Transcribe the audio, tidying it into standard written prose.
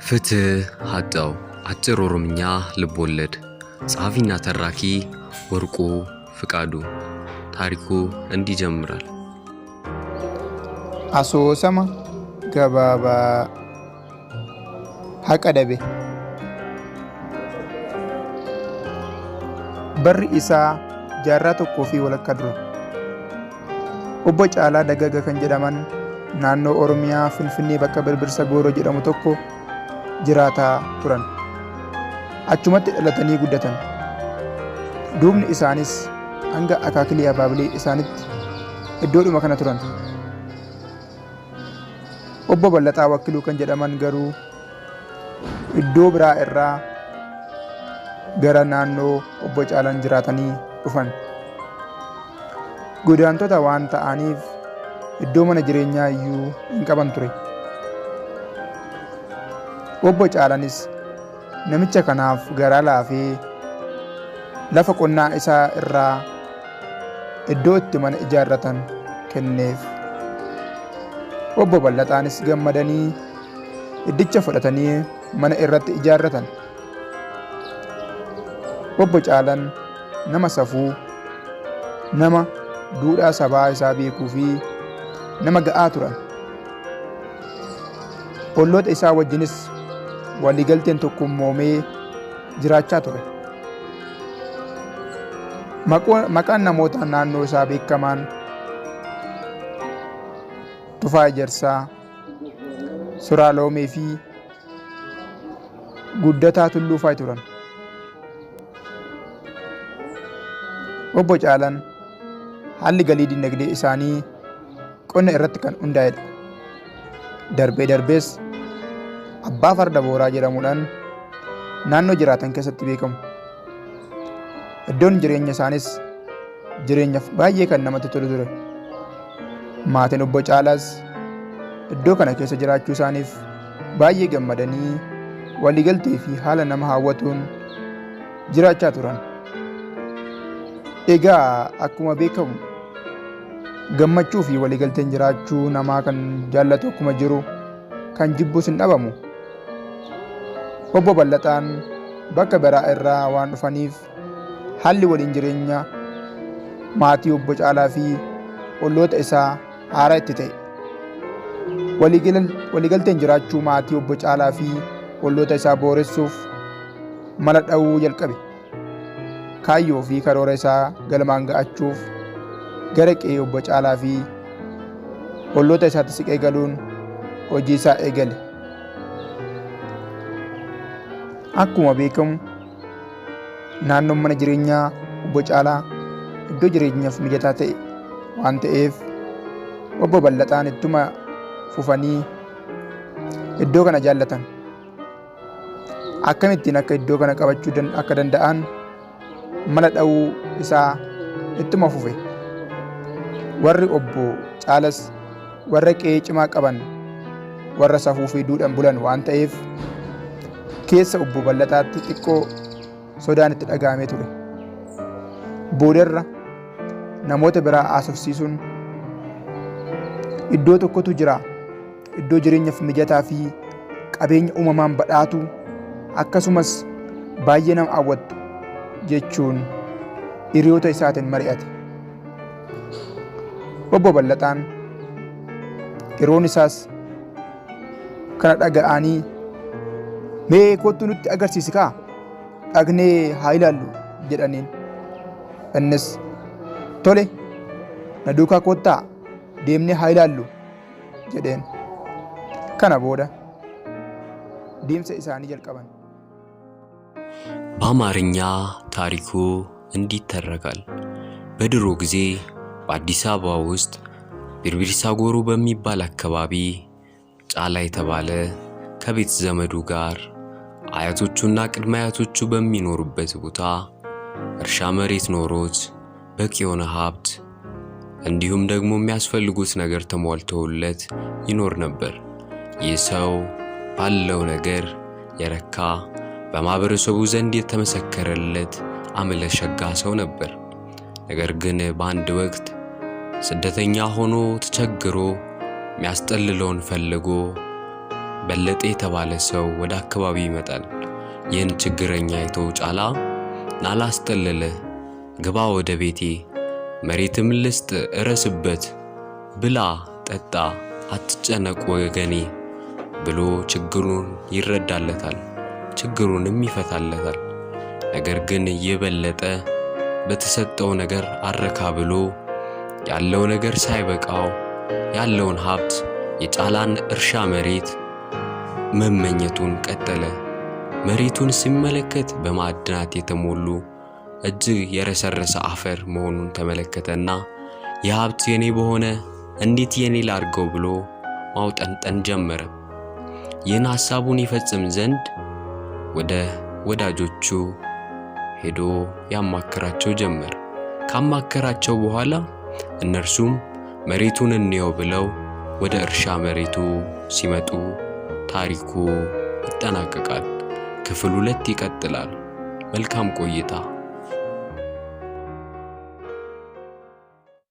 ፍትህ አጣው አጭር ኦሮምኛ ልቦለድ ጸሐፊና ተራኪ ወርቁ ፍቃዱ። ታሪኩ እንዲህ ይጀምራል። አሶሰማ ገባባ ሀቀደቤ በር ኢሳ ጃራ tokkoo fi walakkaa dura obbo Caalaa Daggaga kan jedhaman naannoo Oromiyaa Finfinnee bakka Birbirsa Gooroo jedhamu tokko jiraataa turan. Achumatti dhalatanii guddatan. Duubni isaanis hanga akaakilii abaabilee isaanitti iddoodhuma kana turan. Obbo Ballataa Wakkiluu kan jedhaman garuu iddoo biraa irraa gara naannoo obbo Caalaan jiraatanii dhufan. Godaantota waan ta'aniif iddoo mana jireenyaa iyyuu hin qaban ture. Obbo Caalaanis namicha kanaaf garaa laafee lafa qonnaa isaa irraa iddoo itti mana ijaarratan kenneef. Obbo Ballataanis gammadanii iddicha fudhatanii mana irratti ijaarratan. Obbo Caalaan nama safuu, nama duudhaa sabaa isaa beekuu fi nama ga'aa turan. Olloota isaa wajjinis waliigalteen tokkummoomee jiraachaa ture. Maqaan namoota naannoo isaa beekamaan Tufaa Ejersaa, Suraaloomee fi Guddataa Tulluu fa'i turan. Obbo Caalaan haalli galii dinagdee isaanii qonna irratti kan hundaa'edha. Darbee darbees abbaa farda booraa jedhamuudhaan naannoo jiraatan keessatti beekamu. Iddoon jireenya isaanis jireenyaaf baay'ee kan namatti tolu ture. Maatiin obbo Caalaas iddoo kana keessa jiraachuu isaaniif baay'ee gammadanii waliigaltee fi haala nama hawwatuun jiraachaa turan. Egaa akkuma beekamu gammachuu fi waliigalteen jiraachuu namaa kan jaallatu akkuma jiru kan jibbus hin dhabamu. Obbo Ballataan bakka biraa irraa waan dhufaniif haalli waliin jireenya maatii obbo Caalaa fi olloota isaa haaraa itti ta'e. Waliigalteen jiraachuu maatii obbo Caalaa fi olloota isaa booressuuf mala dha'uu jalqabe. Kaayyoo fi karoora isaa galmaan ga'achuuf gara qe'ee obbo Caalaa fi olloota isaatti siqee galuun hojii isaa eegale. Akkuma beekamu naannoon mana jireenyaa obbo Caalaa iddoo jireenyaaf mijataa ta'e waan ta'eef obbo Ballataan ittuma fufanii iddoo kana jaallatan. Akkamittiin akka iddoo kana qabachuu akka danda'an mala dha'uu isaa ittuma fufe. Warri obbo Caalaas warra qe'ee cimaa qaban, warra safuu fi duudhaan bulan waan ta'eef keessa obbo Ballataatti xiqqoo sodaan itti dhaga'amee ture. Boodarra namoota biraa haasofsiisuun iddoo tokkotu jira, iddoo jireenyaaf mijataa fi qabeenya uumamaan badhaatu akkasumas baay'ee nama hawwattu jechuun hiriyoota isaatiin mari'ate. Obbo Ballataan yeroon isaas kana dhaga'anii mee kottu nutti agarsiisi kaa dhagnee haa ilaallu jedhaniin. Innis tole na duukaa kottaa deemnee haa ilaallu jedheen. Kana booda deemsa isaanii jalqaban. በአማርኛ ታሪኩ እንዲህ ይተረካል። በድሮ ጊዜ በአዲስ አበባ ውስጥ ቢርቢርሳ ጎሮ በሚባል አካባቢ ጫላ የተባለ ከቤት ዘመዱ ጋር አያቶቹና ቅድመ አያቶቹ በሚኖሩበት ቦታ እርሻ መሬት ኖሮት በቂ የሆነ ሀብት እንዲሁም ደግሞ የሚያስፈልጉት ነገር ተሟልተውለት ይኖር ነበር። ይህ ሰው ባለው ነገር የረካ በማህበረሰቡ ዘንድ የተመሰከረለት አመለሸጋ ሰው ነበር። ነገር ግን በአንድ ወቅት ስደተኛ ሆኖ ተቸግሮ የሚያስጠልለውን ፈልጎ በለጠ የተባለ ሰው ወደ አካባቢው ይመጣል። ይህን ችግረኛ አይቶ ጫላ ናላስጠልልህ፣ ግባ ወደ ቤቴ፣ መሬትም ልስጥ እረስበት፣ ብላ ጠጣ፣ አትጨነቅ ወገኔ ብሎ ችግሩን ይረዳለታል፣ ችግሩንም ይፈታለታል። ነገር ግን የበለጠ በተሰጠው ነገር አረካ ብሎ ያለው ነገር ሳይበቃው ያለውን ሀብት የጫላን እርሻ መሬት መመኘቱን ቀጠለ። መሬቱን ሲመለከት በማዕድናት የተሞሉ እጅግ የረሰረሰ አፈር መሆኑን ተመለከተና የሀብት የኔ በሆነ እንዴት የኔ ላርገው ብሎ ማውጠንጠን ጀመረ። ይህን ሐሳቡን ይፈጽም ዘንድ ወደ ወዳጆቹ ሄዶ ያማከራቸው ጀመር። ካማከራቸው በኋላ እነርሱም መሬቱን እንየው ብለው ወደ እርሻ መሬቱ ሲመጡ ታሪኩ ይጠናቀቃል። ክፍል 2 ይቀጥላል። መልካም ቆይታ።